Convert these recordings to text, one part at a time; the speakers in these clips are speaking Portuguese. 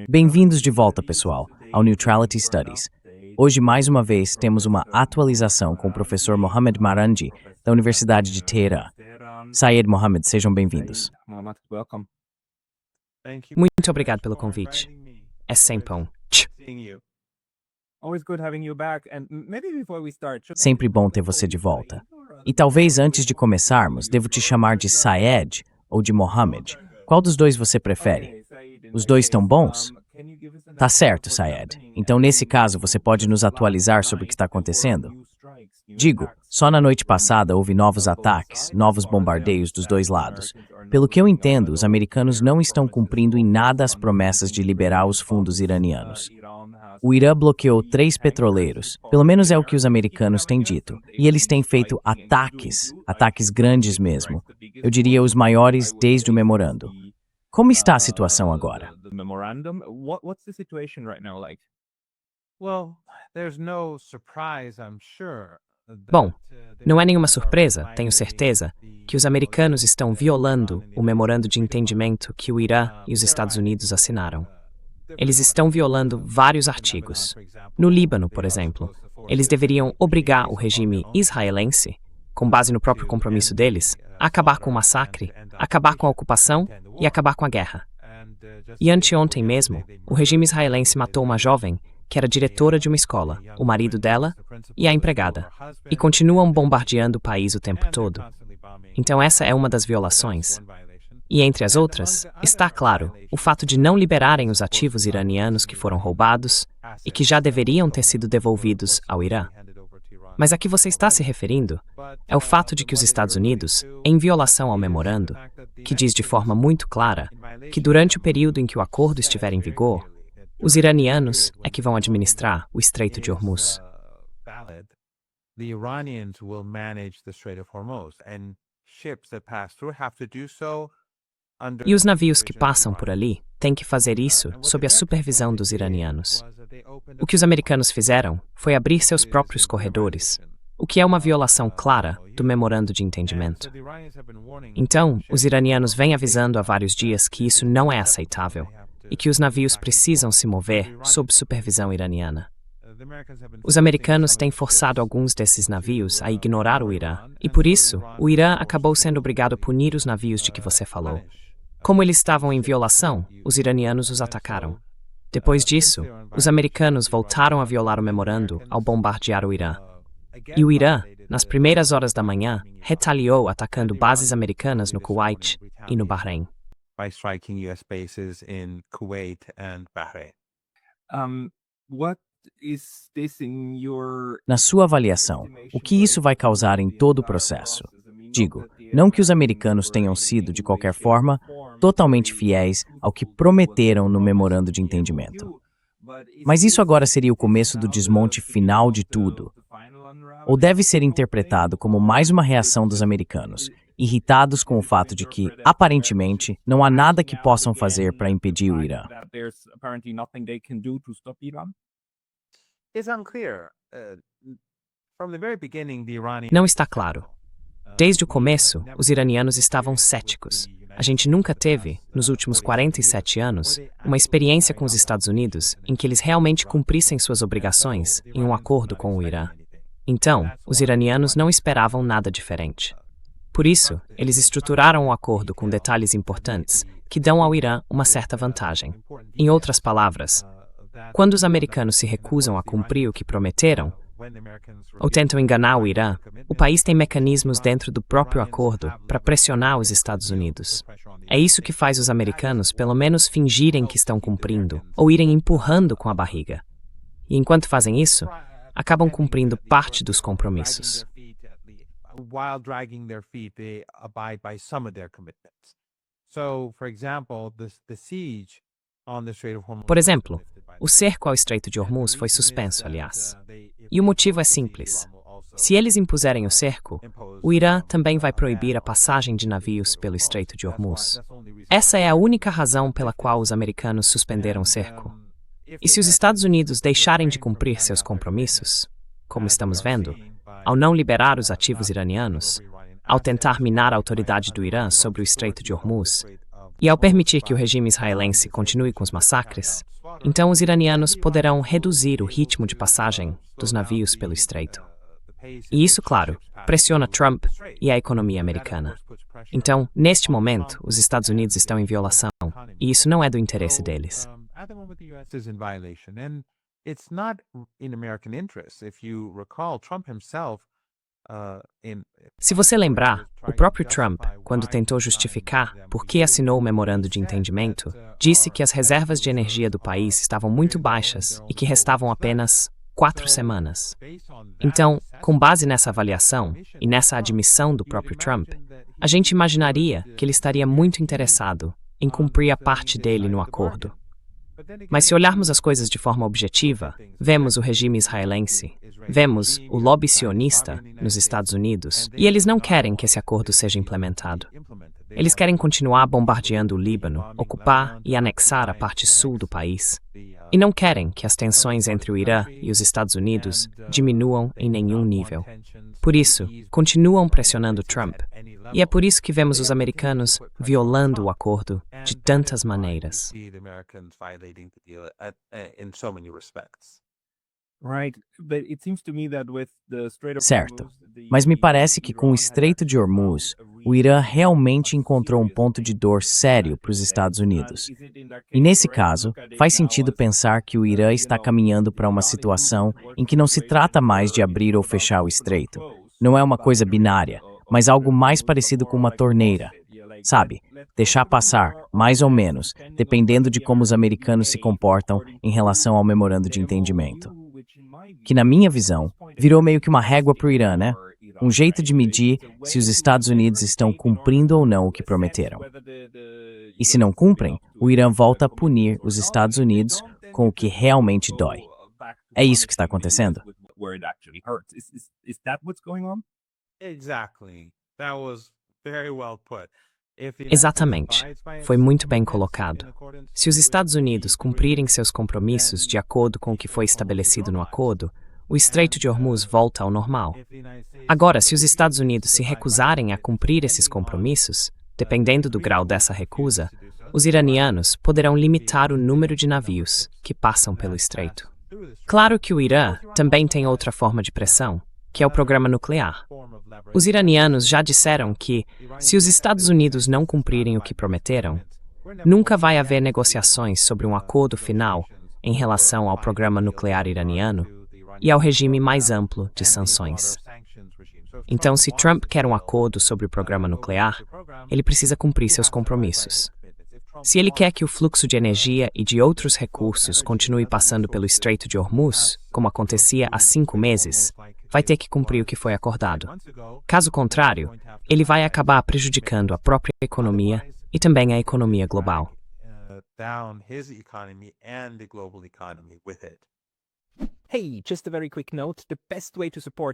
Bem-vindos de volta, pessoal, ao Neutrality Studies. Hoje, mais uma vez, temos uma atualização com o professor Mohamed Marandi, da Universidade de Teherã. Syed Mohamed, sejam bem-vindos. Muito obrigado pelo convite. É sempre bom. Sempre bom ter você de volta. E talvez antes de começarmos, devo te chamar de Syed ou de Mohamed. Qual dos dois você prefere? Os dois estão bons? Tá certo, Syed. Então, nesse caso, você pode nos atualizar sobre o que está acontecendo? Digo, só na noite passada houve novos ataques, novos bombardeios dos dois lados. Pelo que eu entendo, os americanos não estão cumprindo em nada as promessas de liberar os fundos iranianos. O Irã bloqueou 3 petroleiros, pelo menos é o que os americanos têm dito, e eles têm feito ataques grandes mesmo. Eu diria os maiores desde o memorando. Como está a situação agora? Bom, não é nenhuma surpresa, tenho certeza, que os americanos estão violando o memorando de entendimento que o Irã e os Estados Unidos assinaram. Eles estão violando vários artigos. No Líbano, por exemplo, eles deveriam obrigar o regime israelense, com base no próprio compromisso deles, a acabar com o massacre, acabar com a ocupação e acabar com a guerra. E anteontem mesmo, o regime israelense matou uma jovem que era diretora de uma escola, o marido dela e a empregada, e continuam bombardeando o país o tempo todo. Então essa é uma das violações. E entre as outras, está claro, o fato de não liberarem os ativos iranianos que foram roubados e que já deveriam ter sido devolvidos ao Irã. Mas a que você está se referindo é o fato de que os Estados Unidos, em violação ao memorando, que diz de forma muito clara que durante o período em que o acordo estiver em vigor, os iranianos é que vão administrar o Estreito de Hormuz. E os navios que passam por ali têm que fazer isso sob a supervisão dos iranianos. O que os americanos fizeram foi abrir seus próprios corredores, o que é uma violação clara do memorando de entendimento. Então, os iranianos vêm avisando há vários dias que isso não é aceitável e que os navios precisam se mover sob supervisão iraniana. Os americanos têm forçado alguns desses navios a ignorar o Irã, e por isso, o Irã acabou sendo obrigado a punir os navios de que você falou. Como eles estavam em violação, os iranianos os atacaram. Depois disso, os americanos voltaram a violar o memorando ao bombardear o Irã. E o Irã, nas primeiras horas da manhã, retaliou atacando bases americanas no Kuwait e no Bahrein. Na sua avaliação, o que isso vai causar em todo o processo? Digo, não que os americanos tenham sido, de qualquer forma, totalmente fiéis ao que prometeram no memorando de entendimento. Mas isso agora seria o começo do desmonte final de tudo? Ou deve ser interpretado como mais uma reação dos americanos, irritados com o fato de que, aparentemente, não há nada que possam fazer para impedir o Irã? Não está claro. Desde o começo, os iranianos estavam céticos. A gente nunca teve, nos últimos 47 anos, uma experiência com os Estados Unidos em que eles realmente cumprissem suas obrigações em um acordo com o Irã. Então, os iranianos não esperavam nada diferente. Por isso, eles estruturaram o acordo com detalhes importantes que dão ao Irã uma certa vantagem. Em outras palavras, quando os americanos se recusam a cumprir o que prometeram, ou tentam enganar o Irã, o país tem mecanismos dentro do próprio acordo para pressionar os Estados Unidos. É isso que faz os americanos pelo menos fingirem que estão cumprindo, ou irem empurrando com a barriga. E enquanto fazem isso, acabam cumprindo parte dos compromissos. Por exemplo, o cerco ao Estreito de Hormuz foi suspenso, aliás. E o motivo é simples. Se eles impuserem o cerco, o Irã também vai proibir a passagem de navios pelo Estreito de Hormuz. Essa é a única razão pela qual os americanos suspenderam o cerco. E se os Estados Unidos deixarem de cumprir seus compromissos, como estamos vendo, ao não liberar os ativos iranianos, ao tentar minar a autoridade do Irã sobre o Estreito de Hormuz, E ao permitir que o regime israelense continue com os massacres, então os iranianos poderão reduzir o ritmo de passagem dos navios pelo estreito. E isso, claro, pressiona Trump e a economia americana. Então, neste momento, os Estados Unidos estão em violação, e isso não é do interesse deles. Se você lembrar, o próprio Trump, quando tentou justificar por que assinou o memorando de entendimento, disse que as reservas de energia do país estavam muito baixas e que restavam apenas 4 semanas. Então, com base nessa avaliação e nessa admissão do próprio Trump, a gente imaginaria que ele estaria muito interessado em cumprir a parte dele no acordo. Mas se olharmos as coisas de forma objetiva, vemos o regime israelense, vemos o lobby sionista nos Estados Unidos, e eles não querem que esse acordo seja implementado. Eles querem continuar bombardeando o Líbano, ocupar e anexar a parte sul do país. E não querem que as tensões entre o Irã e os Estados Unidos diminuam em nenhum nível. Por isso, continuam pressionando Trump. E é por isso que vemos os americanos violando o acordo de tantas maneiras. Certo. Mas me parece que com o Estreito de Hormuz, o Irã realmente encontrou um ponto de dor sério para os Estados Unidos. E nesse caso, faz sentido pensar que o Irã está caminhando para uma situação em que não se trata mais de abrir ou fechar o estreito. Não é uma coisa binária, mas algo mais parecido com uma torneira. Sabe, deixar passar, mais ou menos, dependendo de como os americanos se comportam em relação ao memorando de entendimento. Que, na minha visão, virou meio que uma régua para o Irã, né? Um jeito de medir se os Estados Unidos estão cumprindo ou não o que prometeram. E se não cumprem, o Irã volta a punir os Estados Unidos com o que realmente dói. É isso que está acontecendo? Exatamente. Foi muito bem colocado. Se os Estados Unidos cumprirem seus compromissos de acordo com o que foi estabelecido no acordo, o Estreito de Hormuz volta ao normal. Agora, se os Estados Unidos se recusarem a cumprir esses compromissos, dependendo do grau dessa recusa, os iranianos poderão limitar o número de navios que passam pelo estreito. Claro que o Irã também tem outra forma de pressão, que é o programa nuclear. Os iranianos já disseram que, se os Estados Unidos não cumprirem o que prometeram, nunca vai haver negociações sobre um acordo final em relação ao programa nuclear iraniano e ao regime mais amplo de sanções. Então, se Trump quer um acordo sobre o programa nuclear, ele precisa cumprir seus compromissos. Se ele quer que o fluxo de energia e de outros recursos continue passando pelo Estreito de Hormuz, como acontecia há 5 meses, vai ter que cumprir o que foi acordado. Caso contrário, ele vai acabar prejudicando a própria economia e também a economia global.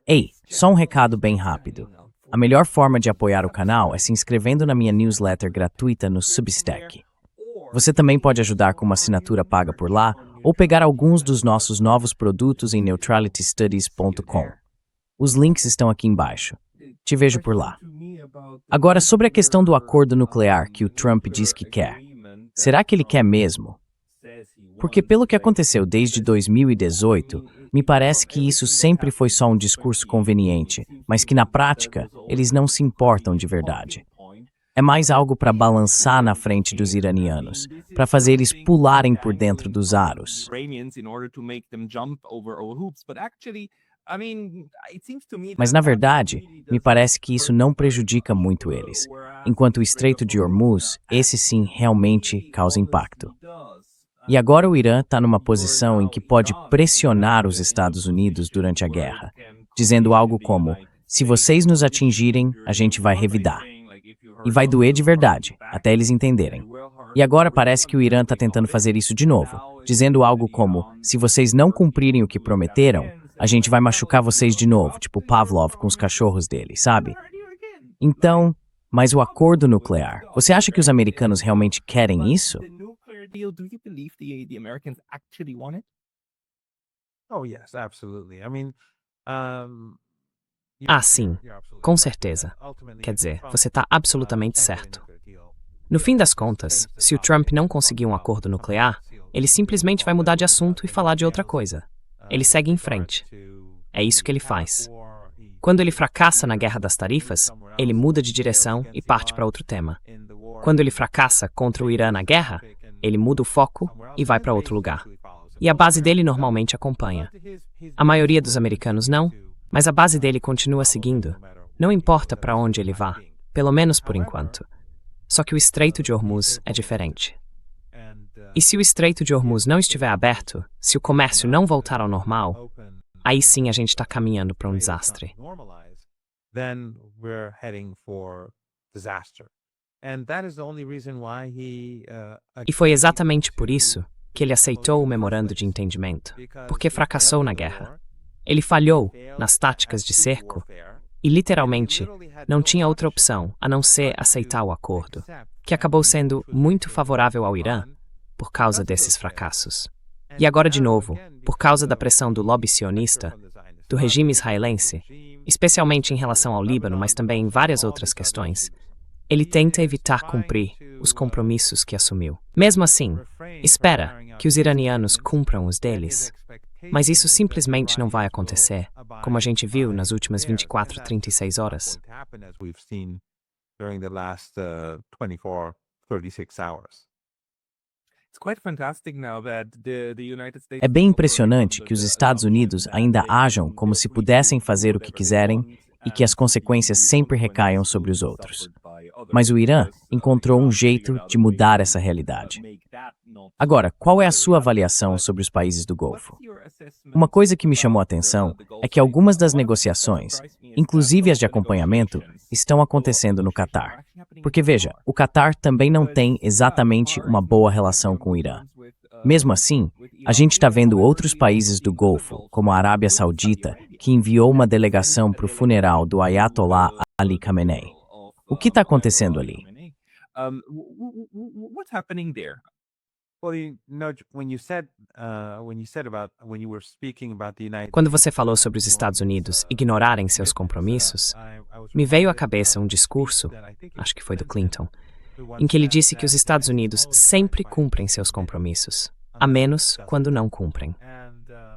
Ei, só um recado bem rápido. A melhor forma de apoiar o canal é se inscrevendo na minha newsletter gratuita no Substack. Você também pode ajudar com uma assinatura paga por lá ou pegar alguns dos nossos novos produtos em neutralitystudies.com. Os links estão aqui embaixo. Te vejo por lá. Agora, sobre a questão do acordo nuclear que o Trump diz que quer. Será que ele quer mesmo? Porque pelo que aconteceu desde 2018, me parece que isso sempre foi só um discurso conveniente, mas que na prática, eles não se importam de verdade. É mais algo para balançar na frente dos iranianos, para fazer eles pularem por dentro dos aros. Mas, na verdade, me parece que isso não prejudica muito eles, enquanto o Estreito de Hormuz, esse sim realmente causa impacto. E agora o Irã está numa posição em que pode pressionar os Estados Unidos durante a guerra, dizendo algo como, se vocês nos atingirem, a gente vai revidar. E vai doer de verdade, até eles entenderem. E agora parece que o Irã está tentando fazer isso de novo, dizendo algo como, se vocês não cumprirem o que prometeram, a gente vai machucar vocês de novo, tipo Pavlov com os cachorros dele, sabe? Então, mas o acordo nuclear, você acha que os americanos realmente querem isso? Ah, sim, com certeza. Quer dizer, você está absolutamente certo. No fim das contas, se o Trump não conseguir um acordo nuclear, ele simplesmente vai mudar de assunto e falar de outra coisa. Ele segue em frente. É isso que ele faz. Quando ele fracassa na guerra das tarifas, ele muda de direção e parte para outro tema. Quando ele fracassa contra o Irã na guerra, ele muda o foco e vai para outro lugar. E a base dele normalmente acompanha. A maioria dos americanos não, mas a base dele continua seguindo. Não importa para onde ele vá, pelo menos por enquanto. Só que o Estreito de Hormuz é diferente. E se o Estreito de Hormuz não estiver aberto, se o comércio não voltar ao normal, aí sim a gente está caminhando para um desastre. E foi exatamente por isso que ele aceitou o memorando de entendimento, porque fracassou na guerra. Ele falhou nas táticas de cerco e, literalmente, não tinha outra opção a não ser aceitar o acordo, que acabou sendo muito favorável ao Irã por causa desses fracassos. E agora, de novo, por causa da pressão do lobby sionista, do regime israelense, especialmente em relação ao Líbano, mas também em várias outras questões, ele tenta evitar cumprir os compromissos que assumiu. Mesmo assim, espera que os iranianos cumpram os deles. Mas isso simplesmente não vai acontecer, como a gente viu nas últimas 24, 36 horas. É bem impressionante que os Estados Unidos ainda ajam como se pudessem fazer o que quiserem e que as consequências sempre recaiam sobre os outros. Mas o Irã encontrou um jeito de mudar essa realidade. Agora, qual é a sua avaliação sobre os países do Golfo? Uma coisa que me chamou a atenção é que algumas das negociações, inclusive as de acompanhamento, estão acontecendo no Catar. Porque veja, o Catar também não tem exatamente uma boa relação com o Irã. Mesmo assim, a gente está vendo outros países do Golfo, como a Arábia Saudita, que enviou uma delegação para o funeral do Ayatollah Ali Khamenei. O que está acontecendo ali? Quando você falou sobre os Estados Unidos ignorarem seus compromissos, me veio à cabeça um discurso, acho que foi do Clinton, em que ele disse que os Estados Unidos sempre cumprem seus compromissos, a menos quando não cumprem.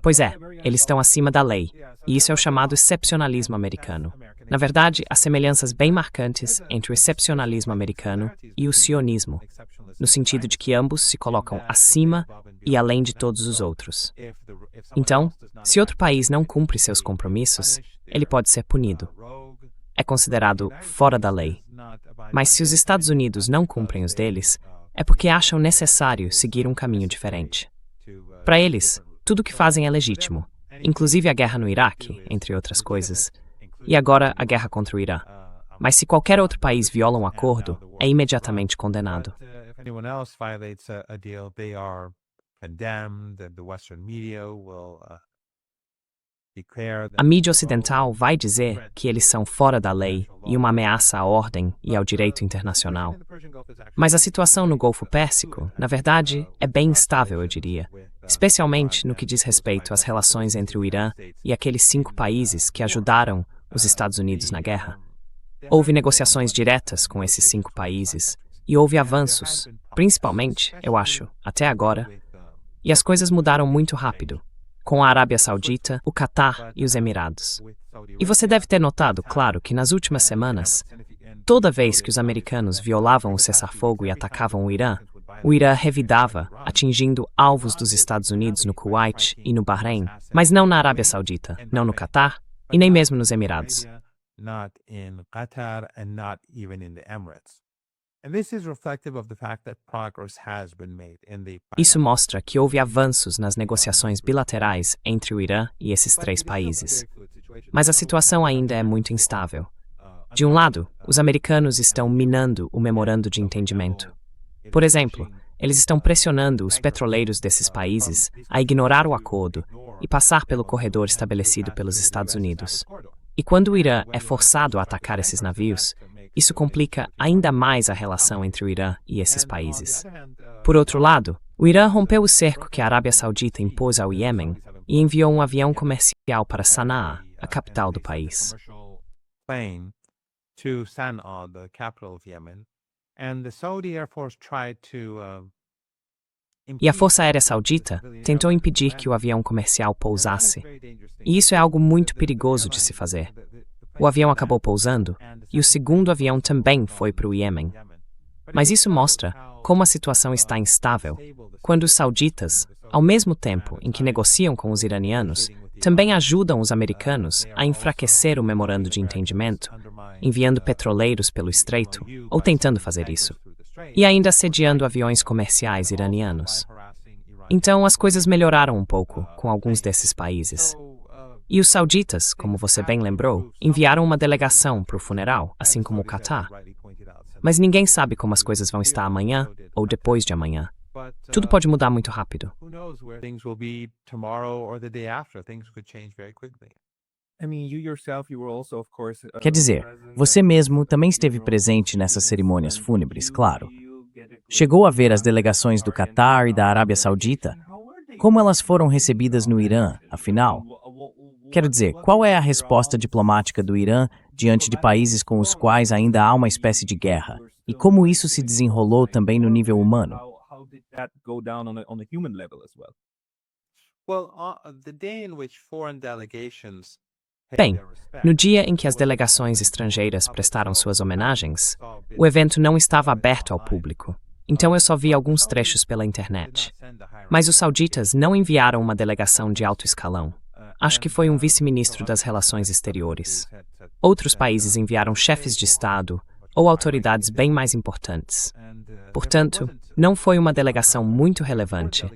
Pois é, eles estão acima da lei, e isso é o chamado excepcionalismo americano. Na verdade, há semelhanças bem marcantes entre o excepcionalismo americano e o sionismo, no sentido de que ambos se colocam acima e além de todos os outros. Então, se outro país não cumpre seus compromissos, ele pode ser punido. É considerado fora da lei. Mas se os Estados Unidos não cumprem os deles, é porque acham necessário seguir um caminho diferente. Para eles, tudo o que fazem é legítimo, inclusive a guerra no Iraque, entre outras coisas, e agora a guerra contra o Irã. Mas se qualquer outro país viola um acordo, é imediatamente condenado. A mídia ocidental vai dizer que eles são fora da lei e uma ameaça à ordem e ao direito internacional. Mas a situação no Golfo Pérsico, na verdade, é bem instável, eu diria, especialmente no que diz respeito às relações entre o Irã e aqueles 5 países que ajudaram os Estados Unidos na guerra. Houve negociações diretas com esses 5 países e houve avanços, principalmente, eu acho, até agora, e as coisas mudaram muito rápido, com a Arábia Saudita, o Catar e os Emirados. E você deve ter notado, claro, que nas últimas semanas, toda vez que os americanos violavam o cessar-fogo e atacavam o Irã revidava, atingindo alvos dos Estados Unidos no Kuwait e no Bahrein, mas não na Arábia Saudita, não no Catar e nem mesmo nos Emirados. Isso mostra que houve avanços nas negociações bilaterais entre o Irã e esses 3 países. Mas a situação ainda é muito instável. De um lado, os americanos estão minando o memorando de entendimento. Por exemplo, eles estão pressionando os petroleiros desses países a ignorar o acordo e passar pelo corredor estabelecido pelos Estados Unidos. E quando o Irã é forçado a atacar esses navios, isso complica ainda mais a relação entre o Irã e esses países. Por outro lado, o Irã rompeu o cerco que a Arábia Saudita impôs ao Iêmen e enviou um avião comercial para Sanaa, a capital do país. E a Força Aérea Saudita tentou impedir que o avião comercial pousasse. E isso é algo muito perigoso de se fazer. O avião acabou pousando e o segundo avião também foi para o Iêmen. Mas isso mostra como a situação está instável, quando os sauditas, ao mesmo tempo em que negociam com os iranianos, também ajudam os americanos a enfraquecer o memorando de entendimento, enviando petroleiros pelo estreito, ou tentando fazer isso, e ainda assediando aviões comerciais iranianos. Então as coisas melhoraram um pouco com alguns desses países. E os sauditas, como você bem lembrou, enviaram uma delegação para o funeral, assim como o Catar. Mas ninguém sabe como as coisas vão estar amanhã ou depois de amanhã. Tudo pode mudar muito rápido. Quer dizer, você mesmo também esteve presente nessas cerimônias fúnebres, claro. Chegou a ver as delegações do Catar e da Arábia Saudita? Como elas foram recebidas no Irã, afinal? Quero dizer, qual é a resposta diplomática do Irã diante de países com os quais ainda há uma espécie de guerra? E como isso se desenrolou também no nível humano? Bem, no dia em que as delegações estrangeiras prestaram suas homenagens, o evento não estava aberto ao público, então eu só vi alguns trechos pela internet. Mas os sauditas não enviaram uma delegação de alto escalão. Acho que foi um vice-ministro das Relações Exteriores. Outros países enviaram chefes de Estado ou autoridades bem mais importantes. Portanto, não foi uma delegação muito relevante,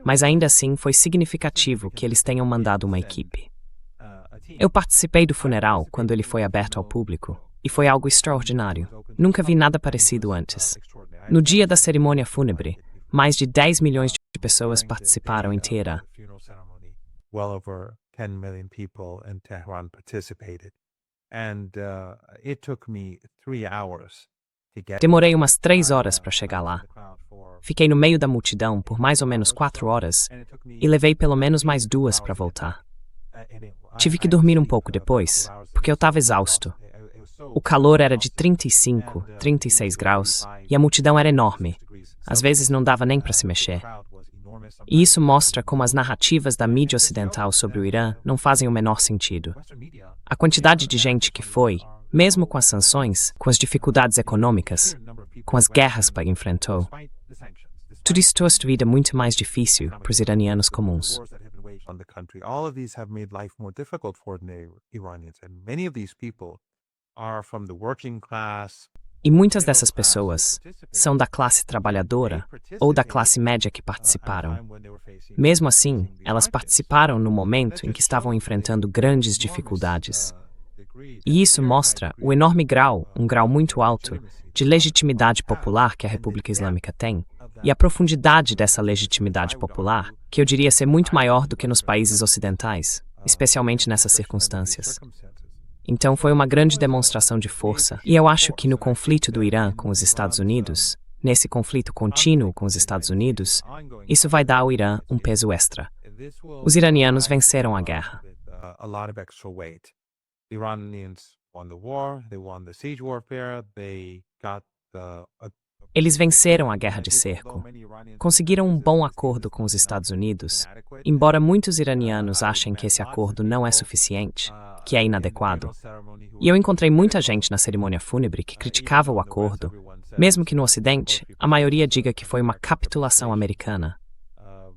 mas ainda assim foi significativo que eles tenham mandado uma equipe. Eu participei do funeral quando ele foi aberto ao público, e foi algo extraordinário. Nunca vi nada parecido antes. No dia da cerimônia fúnebre, mais de 10 milhões de pessoas participaram em Teherã. Well over 10 million people in Tehran participated. And it took me 3 hours to get. Demorei umas 3 horas para chegar lá. Fiquei no meio da multidão por mais ou menos 4 horas e levei pelo menos mais 2 para voltar. Tive que dormir um pouco depois, porque eu estava exausto. O calor era de 35, 36 graus e a multidão era enorme. Às vezes não dava nem para se mexer. E isso mostra como as narrativas da mídia ocidental sobre o Irã não fazem o menor sentido. A quantidade de gente que foi, mesmo com as sanções, com as dificuldades econômicas, com as guerras que enfrentou, tudo isso trouxe a vida muito mais difícil para os iranianos comuns. All of these have made life more difficult for ordinary Iranians, and many of these people are from the working class. E muitas dessas pessoas são da classe trabalhadora ou da classe média que participaram. Mesmo assim, elas participaram no momento em que estavam enfrentando grandes dificuldades. E isso mostra o enorme grau, um grau muito alto, de legitimidade popular que a República Islâmica tem, e a profundidade dessa legitimidade popular, que eu diria ser muito maior do que nos países ocidentais, especialmente nessas circunstâncias. Então foi uma grande demonstração de força, e eu acho que no conflito do Irã com os Estados Unidos, nesse conflito contínuo com os Estados Unidos, isso vai dar ao Irã um peso extra. Os iranianos venceram a guerra. Eles venceram a guerra de cerco. Conseguiram um bom acordo com os Estados Unidos, embora muitos iranianos achem que esse acordo não é suficiente, que é inadequado. E eu encontrei muita gente na cerimônia fúnebre que criticava o acordo, mesmo que no Ocidente a maioria diga que foi uma capitulação americana.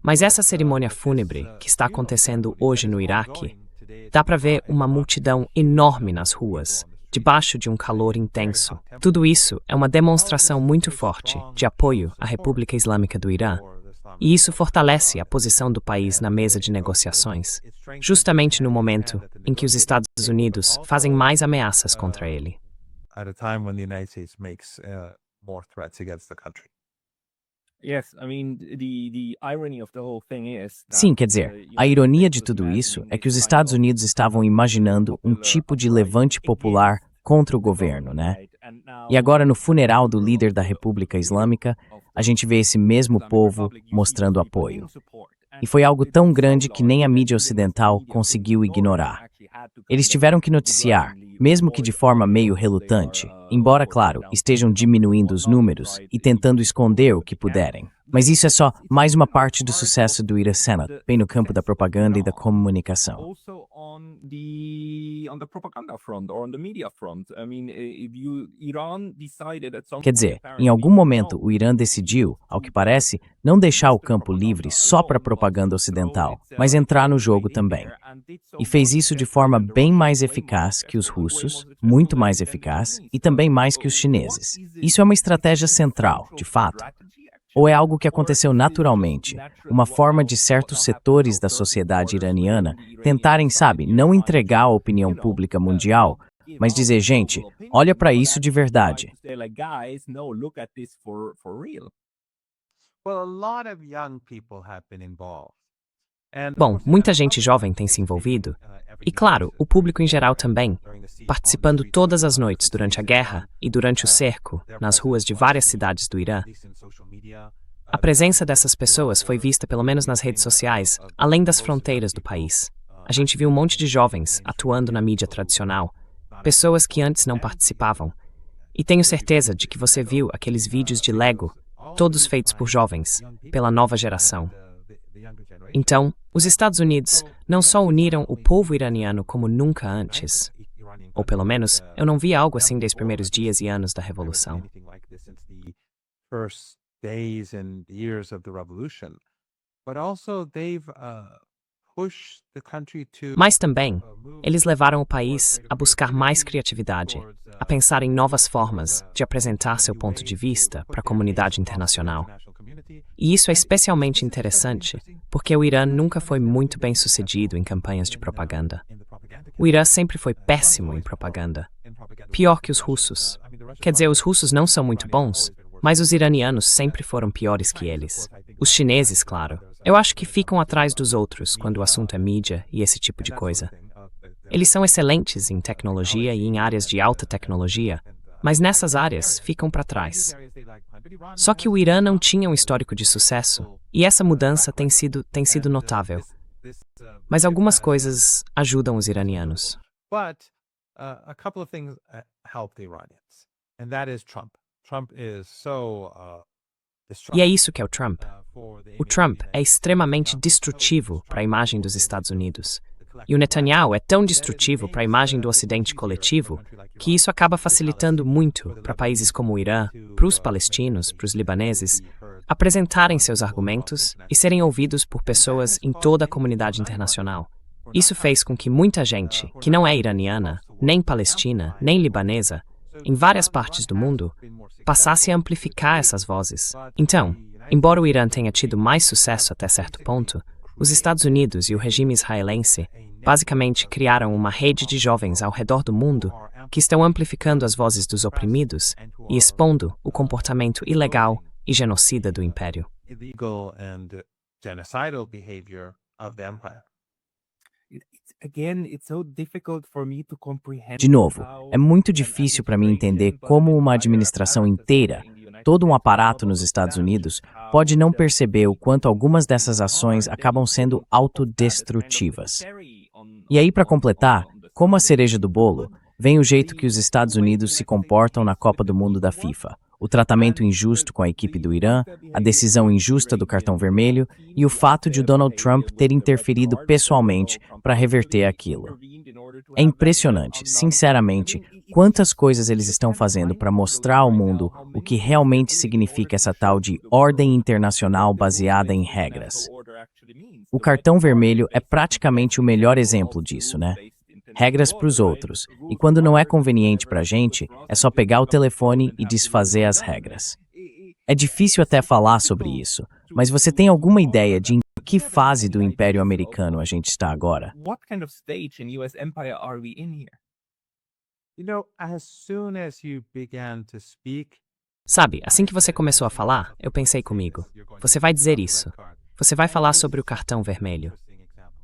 Mas essa cerimônia fúnebre, que está acontecendo hoje no Iraque, dá para ver uma multidão enorme nas ruas, debaixo de um calor intenso. Tudo isso é uma demonstração muito forte de apoio à República Islâmica do Irã, e isso fortalece a posição do país na mesa de negociações, justamente no momento em que os Estados Unidos fazem mais ameaças contra ele. Sim, quer dizer, a ironia de tudo isso é que os Estados Unidos estavam imaginando um tipo de levante popular contra o governo, né? E agora, no funeral do líder da República Islâmica, a gente vê esse mesmo povo mostrando apoio. E foi algo tão grande que nem a mídia ocidental conseguiu ignorar. Eles tiveram que noticiar, mesmo que de forma meio relutante, embora, claro, estejam diminuindo os números e tentando esconder o que puderem. Mas isso é só mais uma parte do sucesso do Irã Senate, bem no campo da propaganda e da comunicação. Also on the propaganda front or on the media front. I mean, if Iran decided at some Quer dizer, em algum momento o Irã decidiu, ao que parece, não deixar o campo livre só para propaganda ocidental, mas entrar no jogo também. E fez isso de forma bem mais eficaz que os russos, muito mais eficaz, e também mais que os chineses. Isso é uma estratégia central, de fato. Ou é algo que aconteceu naturalmente, uma forma de certos setores da sociedade iraniana tentarem, sabe, não entregar à opinião pública mundial, mas dizer, gente, olha para isso de verdade. Well, a lot of young people have been involved. And, of Bom, course, muita gente jovem tem se envolvido. E claro, o público em geral também, participando todas as noites durante a guerra e durante o cerco, nas ruas de várias cidades do Irã. A presença dessas pessoas foi vista pelo menos nas redes sociais, além das fronteiras do país. A gente viu um monte de jovens atuando na mídia tradicional, pessoas que antes não participavam. E tenho certeza de que você viu aqueles vídeos de Lego, todos feitos por jovens, pela nova geração. Então, os Estados Unidos não só uniram o povo iraniano como nunca antes, ou pelo menos eu não vi algo assim desde os primeiros dias e anos da Revolução. First days and years of the revolution, but also they've pushed the country to Mas também, eles levaram o país a buscar mais criatividade, a pensar em novas formas de apresentar seu ponto de vista para a comunidade internacional. E isso é especialmente interessante, porque o Irã nunca foi muito bem sucedido em campanhas de propaganda. O Irã sempre foi péssimo em propaganda. Pior que os russos. Quer dizer, os russos não são muito bons, mas os iranianos sempre foram piores que eles. Os chineses, claro. Eu acho que ficam atrás dos outros quando o assunto é mídia e esse tipo de coisa. Eles são excelentes em tecnologia e em áreas de alta tecnologia, mas nessas áreas ficam para trás. Só que o Irã não tinha um histórico de sucesso, e essa mudança tem sido notável. Mas algumas coisas ajudam os iranianos. But a couple of things help the Iranians, and that is Trump. Trump is so E é isso que é o Trump. O Trump é extremamente destrutivo para a imagem dos Estados Unidos. E o Netanyahu é tão destrutivo para a imagem do Ocidente coletivo que isso acaba facilitando muito para países como o Irã, para os palestinos, para os libaneses, apresentarem seus argumentos e serem ouvidos por pessoas em toda a comunidade internacional. Isso fez com que muita gente, que não é iraniana, nem palestina, nem libanesa, em várias partes do mundo, passasse a amplificar essas vozes. Então, embora o Irã tenha tido mais sucesso até certo ponto, os Estados Unidos e o regime israelense basicamente criaram uma rede de jovens ao redor do mundo que estão amplificando as vozes dos oprimidos e expondo o comportamento ilegal e genocida do Império. illegal and genocidal behavior of the empire. De novo, é muito difícil para mim entender como uma administração inteira, todo um aparato nos Estados Unidos, pode não perceber o quanto algumas dessas ações acabam sendo autodestrutivas. E aí, para completar, como a cereja do bolo, vem o jeito que os Estados Unidos se comportam na Copa do Mundo da FIFA. O tratamento injusto com a equipe do Irã, a decisão injusta do cartão vermelho e o fato de o Donald Trump ter interferido pessoalmente para reverter aquilo. É impressionante, sinceramente, quantas coisas eles estão fazendo para mostrar ao mundo o que realmente significa essa tal de ordem internacional baseada em regras. O cartão vermelho é praticamente o melhor exemplo disso, né? Regras para os outros, e quando não é conveniente para a gente, é só pegar o telefone e desfazer as regras. É difícil até falar sobre isso, mas você tem alguma ideia de em que fase do Império Americano a gente está agora? What kind of stage in US empire are we in here? You know, as soon as you began to speak, Sabe, assim que você começou a falar, eu pensei comigo, você vai dizer isso. Você vai falar sobre o cartão vermelho.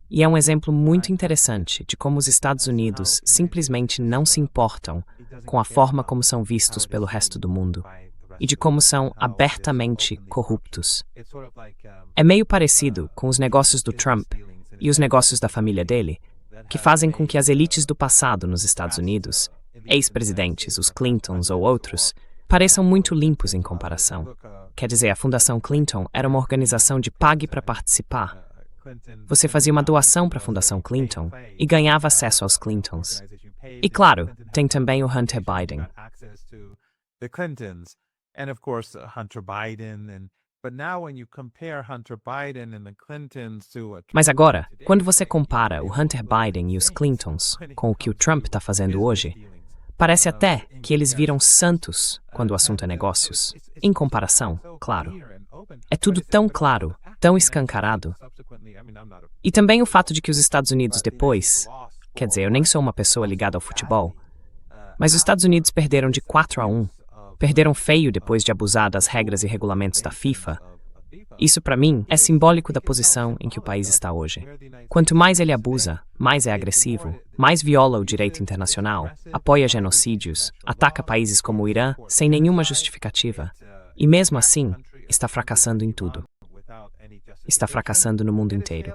E é um exemplo muito interessante de como os Estados Unidos simplesmente não se importam com a forma como são vistos pelo resto do mundo e de como são abertamente corruptos. É meio parecido com os negócios do Trump e os negócios da família dele, que fazem com que as elites do passado nos Estados Unidos, ex-presidentes, os Clintons ou outros, pareçam muito limpos em comparação. Quer dizer, a Fundação Clinton era uma organização de pague para participar. Você fazia uma doação para a Fundação Clinton e ganhava acesso aos Clintons. E claro, tem também o Hunter Biden. The Clintons, and of course Hunter Biden, but now when you compare Hunter Biden and the Clintons to Mas agora, quando você compara o Hunter Biden e os Clintons com o que o Trump está fazendo hoje, parece até que eles viram santos quando o assunto é negócios. Em comparação, claro. É tudo tão claro, tão escancarado. E também o fato de que os Estados Unidos depois, quer dizer, eu nem sou uma pessoa ligada ao futebol, mas os Estados Unidos perderam de 4-1. Perderam feio depois de abusar das regras e regulamentos da FIFA. Isso, para mim, é simbólico da posição em que o país está hoje. Quanto mais ele abusa, mais é agressivo, mais viola o direito internacional, apoia genocídios, ataca países como o Irã sem nenhuma justificativa. E mesmo assim, está fracassando em tudo. Está fracassando no mundo inteiro.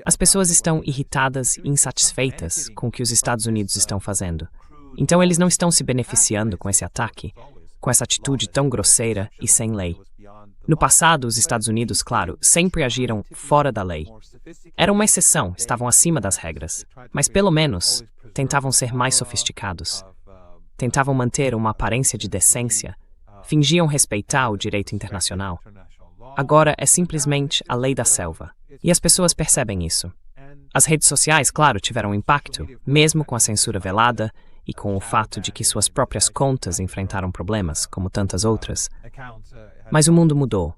As pessoas estão irritadas e insatisfeitas com o que os Estados Unidos estão fazendo. Então eles não estão se beneficiando com esse ataque, com essa atitude tão grosseira e sem lei. No passado, os Estados Unidos, claro, sempre agiram fora da lei. Era uma exceção, estavam acima das regras, mas pelo menos tentavam ser mais sofisticados. Tentavam manter uma aparência de decência, fingiam respeitar o direito internacional. Agora é simplesmente a lei da selva. E as pessoas percebem isso. As redes sociais, claro, tiveram impacto, mesmo com a censura velada e com o fato de que suas próprias contas enfrentaram problemas, como tantas outras. Mas o mundo mudou.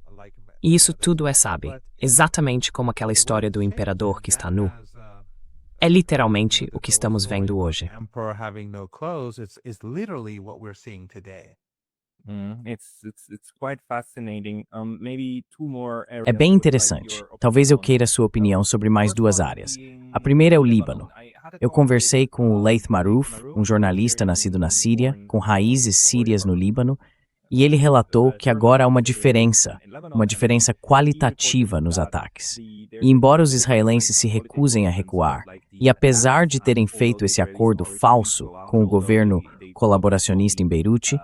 E isso tudo sabe, exatamente como aquela história do imperador que está nu. É literalmente o que estamos vendo hoje. É bem interessante. Talvez eu queira sua opinião sobre mais duas áreas. A primeira é o Líbano. Eu conversei com o Laith Marouf, um jornalista nascido na Síria, com raízes sírias no Líbano, e ele relatou que agora há uma diferença qualitativa nos ataques. E embora os israelenses se recusem a recuar, e apesar de terem feito esse acordo falso com o governo colaboracionista em Beirute,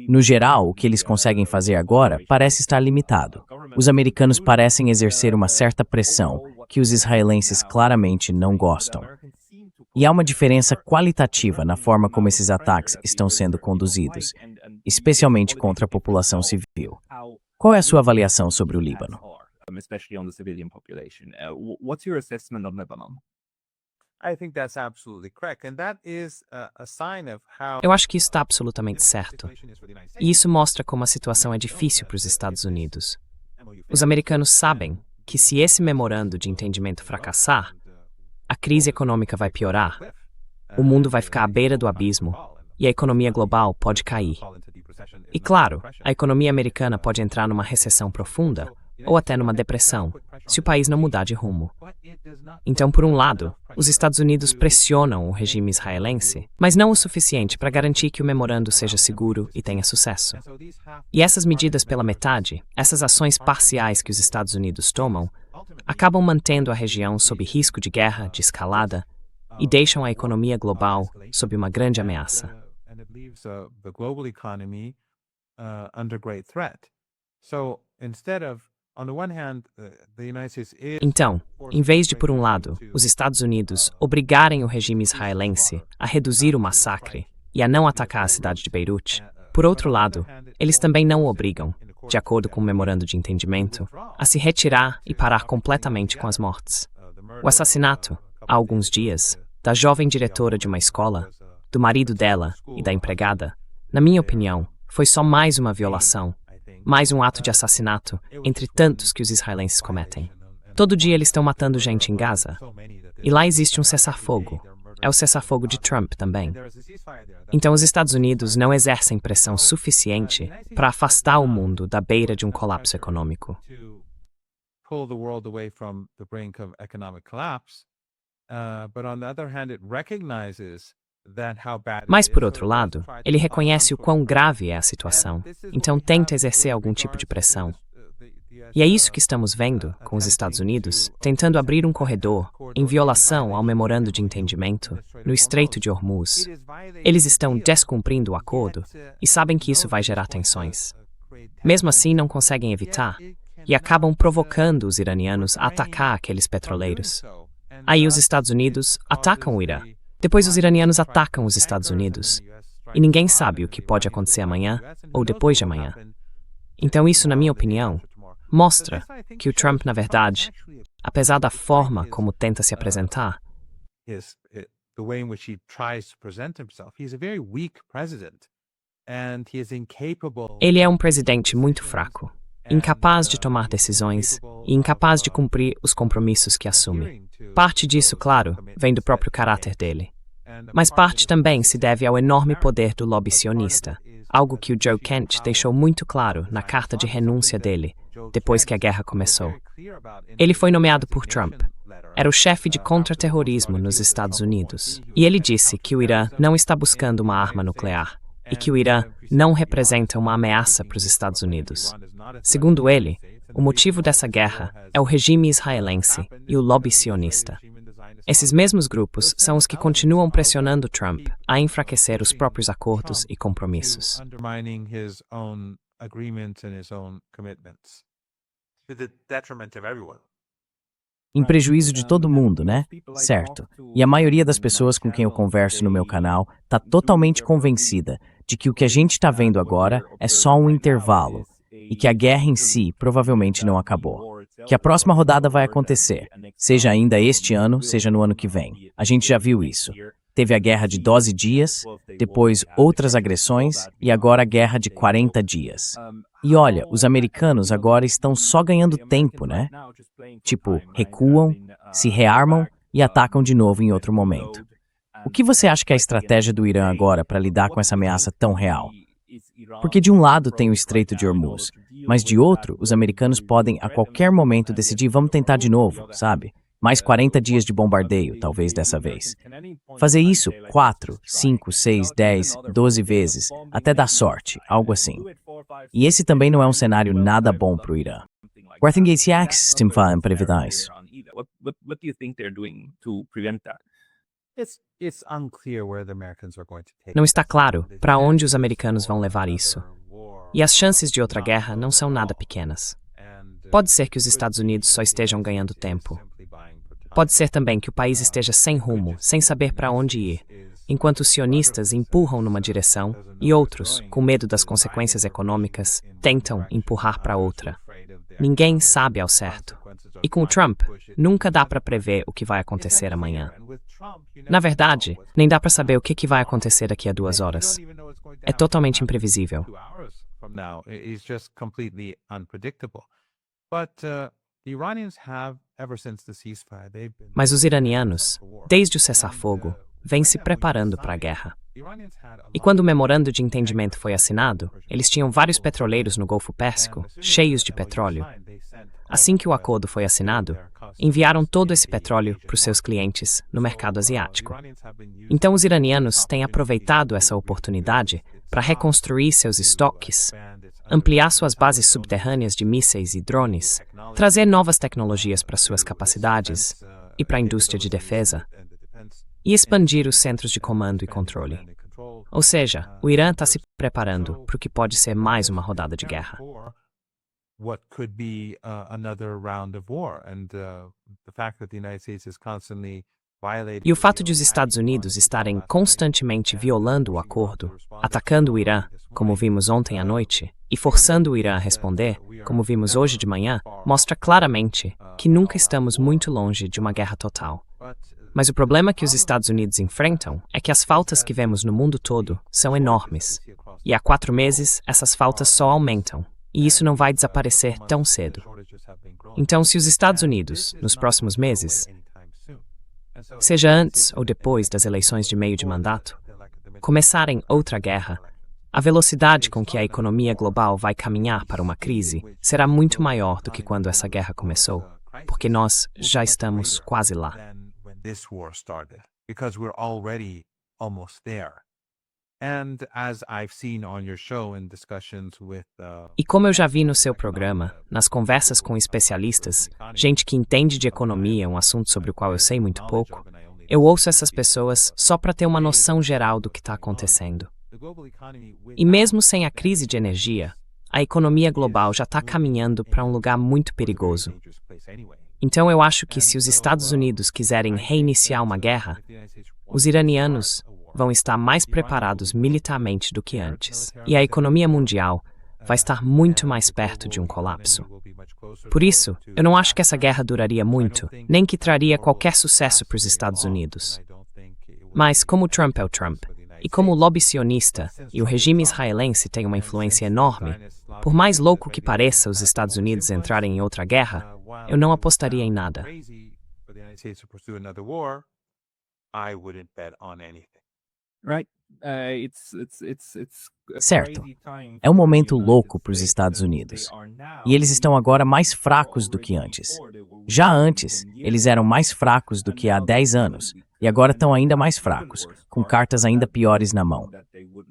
no geral, o que eles conseguem fazer agora parece estar limitado. Os americanos parecem exercer uma certa pressão que os israelenses claramente não gostam. E há uma diferença qualitativa na forma como esses ataques estão sendo conduzidos, especialmente contra a população civil. Qual é a sua avaliação sobre o Líbano? Eu acho que isso está absolutamente certo. E isso mostra como a situação é difícil para os Estados Unidos. Os americanos sabem que se esse memorando de entendimento fracassar, a crise econômica vai piorar, o mundo vai ficar à beira do abismo e a economia global pode cair. E claro, a economia americana pode entrar numa recessão profunda ou até numa depressão, se o país não mudar de rumo. Então, por um lado, os Estados Unidos pressionam o regime israelense, mas não o suficiente para garantir que o memorando seja seguro e tenha sucesso. E essas medidas pela metade, essas ações parciais que os Estados Unidos tomam, acabam mantendo a região sob risco de guerra, de escalada, e deixam a economia global sob uma grande ameaça. Então, em vez de, por um lado, os Estados Unidos obrigarem o regime israelense a reduzir o massacre e a não atacar a cidade de Beirute, por outro lado, eles também não o obrigam, de acordo com o memorando de entendimento, a se retirar e parar completamente com as mortes. O assassinato, há alguns dias, da jovem diretora de uma escola, do marido dela e da empregada, na minha opinião, foi só mais uma violação, mais um ato de assassinato entre tantos que os israelenses cometem. Todo dia eles estão matando gente em Gaza. E lá existe um cessar-fogo. É o cessar-fogo de Trump também. Então os Estados Unidos não exercem pressão suficiente para afastar o mundo da beira de um colapso econômico. But on the other hand, it recognizes Mas, por outro lado, ele reconhece o quão grave é a situação, então tenta exercer algum tipo de pressão. E é isso que estamos vendo com os Estados Unidos, tentando abrir um corredor, em violação ao memorando de entendimento, no Estreito de Hormuz. Eles estão descumprindo o acordo e sabem que isso vai gerar tensões. Mesmo assim, não conseguem evitar e acabam provocando os iranianos a atacar aqueles petroleiros. Aí os Estados Unidos atacam o Irã. Depois os iranianos atacam os Estados Unidos. E ninguém sabe o que pode acontecer amanhã ou depois de amanhã. Então isso, na minha opinião, mostra que o Trump, na verdade, apesar da forma como tenta se apresentar, ele é um presidente muito fraco, incapaz de tomar decisões e incapaz de cumprir os compromissos que assume. Parte disso, claro, vem do próprio caráter dele. Mas parte também se deve ao enorme poder do lobby sionista, algo que o Joe Kent deixou muito claro na carta de renúncia dele, depois que a guerra começou. Ele foi nomeado por Trump. Era o chefe de contra-terrorismo nos Estados Unidos. E ele disse que o Irã não está buscando uma arma nuclear e que o Irã não representa uma ameaça para os Estados Unidos. Segundo ele, o motivo dessa guerra é o regime israelense e o lobby sionista. Esses mesmos grupos são os que continuam pressionando Trump a enfraquecer os próprios acordos e compromissos. Em prejuízo de todo mundo, né? Certo. E a maioria das pessoas com quem eu converso no meu canal está totalmente convencida de que o que a gente está vendo agora é só um intervalo e que a guerra em si provavelmente não acabou. Que a próxima rodada vai acontecer, seja ainda este ano, seja no ano que vem. A gente já viu isso. Teve a guerra de 12 dias, depois outras agressões e agora a guerra de 40 dias. E olha, os americanos agora estão só ganhando tempo, né? Tipo, recuam, se rearmam e atacam de novo em outro momento. O que você acha que é a estratégia do Irã agora para lidar com essa ameaça tão real? Porque de um lado tem o Estreito de Hormuz, mas de outro, os americanos podem a qualquer momento decidir, vamos tentar de novo, sabe? Mais 40 dias de bombardeio, talvez dessa vez. Fazer isso 4, 5, 6, 10, 12 vezes, até dar sorte, algo assim. E esse também não é um cenário nada bom para o Irã. Guarda-se Stimfan para evitar isso. What do you think they're doing to prevent that? Não está claro para onde os americanos vão levar isso. E as chances de outra guerra não são nada pequenas. Pode ser que os Estados Unidos só estejam ganhando tempo. Pode ser também que o país esteja sem rumo, sem saber para onde ir, enquanto os sionistas empurram numa direção e outros, com medo das consequências econômicas, tentam empurrar para outra. Ninguém sabe ao certo. E com o Trump, nunca dá para prever o que vai acontecer amanhã. Na verdade, nem dá para saber o que vai acontecer daqui a 2 horas. É totalmente imprevisível. Mas os iranianos, desde o cessar-fogo, vêm se preparando para a guerra. E quando o memorando de entendimento foi assinado, eles tinham vários petroleiros no Golfo Pérsico, cheios de petróleo. Assim que o acordo foi assinado, enviaram todo esse petróleo para os seus clientes no mercado asiático. Então os iranianos têm aproveitado essa oportunidade para reconstruir seus estoques, ampliar suas bases subterrâneas de mísseis e drones, trazer novas tecnologias para suas capacidades e para a indústria de defesa, e expandir os centros de comando e controle. Ou seja, o Irã está se preparando para o que pode ser mais uma rodada de guerra. E o fato de os Estados Unidos estarem constantemente violando o acordo, atacando o Irã, como vimos ontem à noite, e forçando o Irã a responder, como vimos hoje de manhã, mostra claramente que nunca estamos muito longe de uma guerra total. Mas o problema que os Estados Unidos enfrentam é que as faltas que vemos no mundo todo são enormes. E há 4 meses, essas faltas só aumentam. E isso não vai desaparecer tão cedo. Então, se os Estados Unidos, nos próximos meses, seja antes ou depois das eleições de meio de mandato, começarem outra guerra, a velocidade com que a economia global vai caminhar para uma crise será muito maior do que quando essa guerra começou, porque nós já estamos quase lá. almost there. And as I've seen on your show in discussions with E como eu já vi no seu programa, nas conversas com especialistas, gente que entende de economia, um assunto sobre o qual eu sei muito pouco, eu ouço essas pessoas só para ter uma noção geral do que está acontecendo. E mesmo sem a crise de energia, a economia global já está caminhando para um lugar muito perigoso. Então eu acho que se os Estados Unidos quiserem reiniciar uma guerra, os iranianos vão estar mais preparados militarmente do que antes. E a economia mundial vai estar muito mais perto de um colapso. Por isso, eu não acho que essa guerra duraria muito, nem que traria qualquer sucesso para os Estados Unidos. Mas, como o Trump é o Trump, e como o lobby sionista e o regime israelense têm uma influência enorme, por mais louco que pareça os Estados Unidos entrarem em outra guerra, eu não apostaria em nada. Right? Certo. É um momento louco para os Estados Unidos. E eles estão agora mais fracos do que antes. Já antes, eles eram mais fracos do que há 10 anos. E agora estão ainda mais fracos, com cartas ainda piores na mão.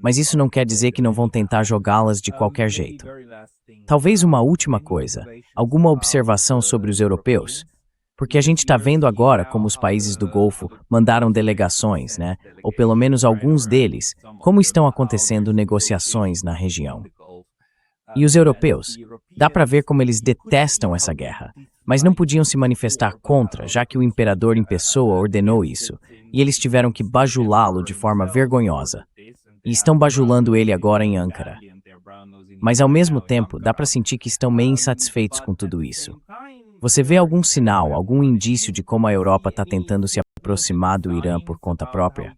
Mas isso não quer dizer que não vão tentar jogá-las de qualquer jeito. Talvez uma última coisa, alguma observação sobre os europeus? Porque a gente está vendo agora como os países do Golfo mandaram delegações, né? Ou pelo menos alguns deles, como estão acontecendo negociações na região. E os europeus? Dá para ver como eles detestam essa guerra, mas não podiam se manifestar contra, já que o imperador em pessoa ordenou isso, e eles tiveram que bajulá-lo de forma vergonhosa. E estão bajulando ele agora em Ankara. Mas ao mesmo tempo, dá para sentir que estão meio insatisfeitos com tudo isso. Você vê algum sinal, algum indício de como a Europa está tentando se aproximar do Irã por conta própria?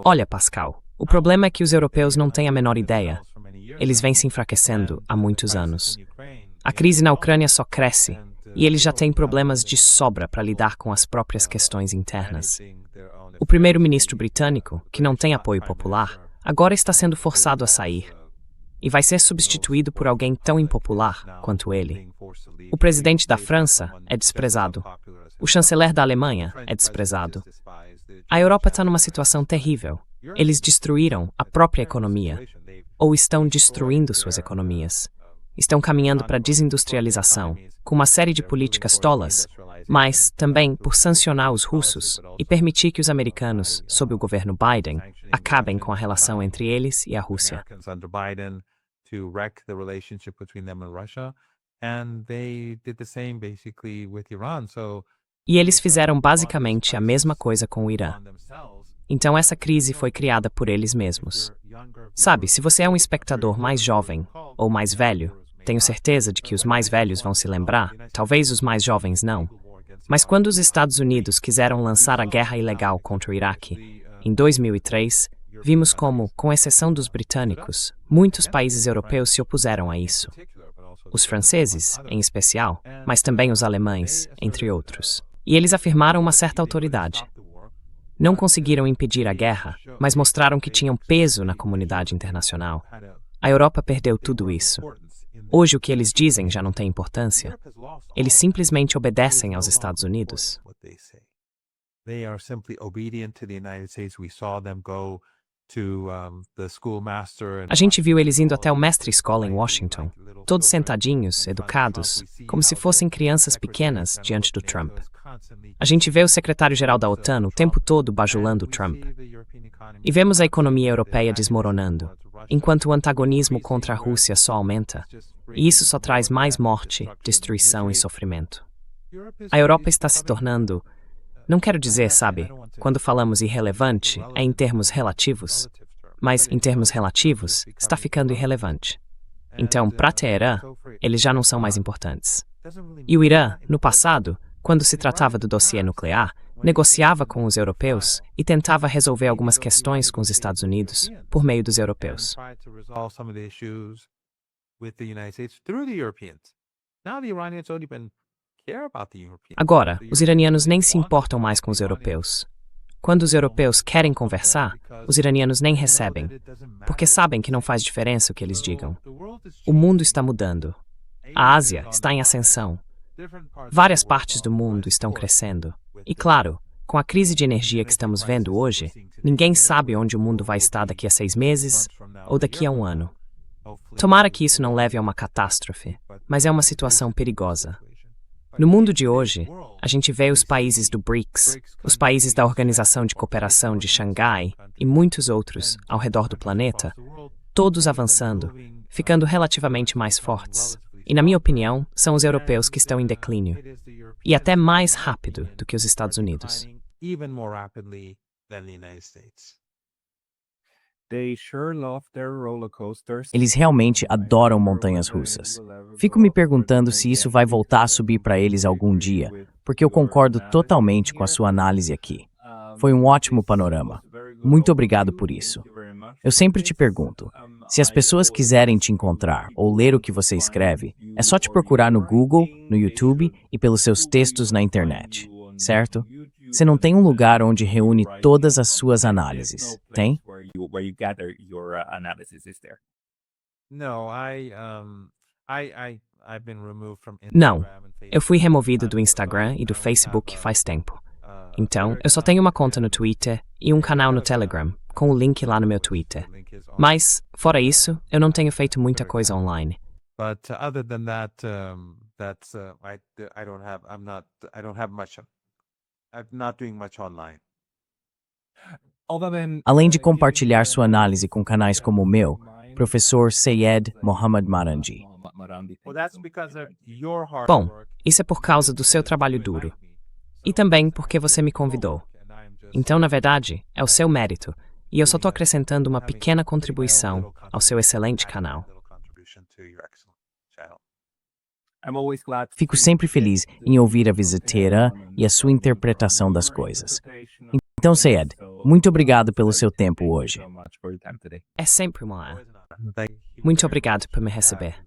Olha, Pascal, o problema é que os europeus não têm a menor ideia. Eles vêm se enfraquecendo há muitos anos. A crise na Ucrânia só cresce, e eles já têm problemas de sobra para lidar com as próprias questões internas. O primeiro-ministro britânico, que não tem apoio popular, agora está sendo forçado a sair. E vai ser substituído por alguém tão impopular quanto ele. O presidente da França é desprezado. O chanceler da Alemanha é desprezado. A Europa está numa situação terrível. Eles destruíram a própria economia, ou estão destruindo suas economias. Estão caminhando para a desindustrialização, com uma série de políticas tolas, mas também por sancionar os russos e permitir que os americanos, sob o governo Biden, acabem com a relação entre eles e a Rússia. E eles fizeram basicamente a mesma coisa com o Irã. Então essa crise foi criada por eles mesmos. Sabe, se você é um espectador mais jovem ou mais velho, tenho certeza de que os mais velhos vão se lembrar, talvez os mais jovens não. Mas quando os Estados Unidos quiseram lançar a guerra ilegal contra o Iraque, em 2003, vimos como, com exceção dos britânicos, muitos países europeus se opuseram a isso. Os franceses, em especial, mas também os alemães, entre outros. E eles afirmaram uma certa autoridade. Não conseguiram impedir a guerra, mas mostraram que tinham peso na comunidade internacional. A Europa perdeu tudo isso. Hoje o que eles dizem já não tem importância. Eles simplesmente obedecem aos Estados Unidos. A gente viu eles indo até o mestre-escola em Washington, todos sentadinhos, educados, como se fossem crianças pequenas diante do Trump. A gente vê o secretário-geral da OTAN o tempo todo bajulando o Trump. E vemos a economia europeia desmoronando, enquanto o antagonismo contra a Rússia só aumenta. E isso só traz mais morte, destruição e sofrimento. A Europa está se tornando, não quero dizer, sabe, quando falamos irrelevante, é em termos relativos, mas em termos relativos, está ficando irrelevante. Então, para Teherã, eles já não são mais importantes. E o Irã, no passado, quando se tratava do dossiê nuclear, negociava com os europeus e tentava resolver algumas questões com os Estados Unidos por meio dos europeus. Agora, os iranianos nem se importam mais com os europeus. Quando os europeus querem conversar, os iranianos nem recebem, porque sabem que não faz diferença o que eles digam. O mundo está mudando. A Ásia está em ascensão. Várias partes do mundo estão crescendo. E claro, com a crise de energia que estamos vendo hoje, ninguém sabe onde o mundo vai estar daqui a 6 meses ou daqui a 1 ano. Tomara que isso não leve a uma catástrofe, mas é uma situação perigosa. No mundo de hoje, a gente vê os países do BRICS, os países da Organização de Cooperação de Xangai e muitos outros ao redor do planeta, todos avançando, ficando relativamente mais fortes. E, na minha opinião, são os europeus que estão em declínio. E até mais rápido do que os Estados Unidos. Even more rapidly than the United States. They sure love their roller coasters. Eles realmente adoram montanhas russas. Fico me perguntando se isso vai voltar a subir para eles algum dia, porque eu concordo totalmente com a sua análise aqui. Foi um ótimo panorama. Muito obrigado por isso. Eu sempre te pergunto, se as pessoas quiserem te encontrar ou ler o que você escreve, é só te procurar no Google, no YouTube e pelos seus textos na internet, certo? Você não tem um lugar onde reúne todas as suas análises, tem? Where you gather your analysis is there. No, I've been removed from Não, Instagram and eu fui Facebook. removido do Instagram e do Facebook faz tempo. Então, eu só tenho uma conta no Twitter e um canal no Telegram, com o link lá no meu Twitter. Mas, fora isso, eu não tenho feito muita coisa online. But other than that, I don't have. I don't have much. I'm not doing much online. Além de compartilhar sua análise com canais como o meu, professor Sayed Mohammad Marandi. Well, that's because of your hard Bom, work. isso é por causa do seu trabalho duro. E também porque você me convidou. Então, na verdade, é o seu mérito. E eu só estou acrescentando uma pequena contribuição ao seu excelente canal. I'm always glad to Fico sempre feliz em ouvir a visiteira e a sua interpretação das coisas. Então, Sayed, muito obrigado pelo seu tempo hoje. so much for your time today. É sempre uma honra. Thank you Muito very obrigado much. por me receber.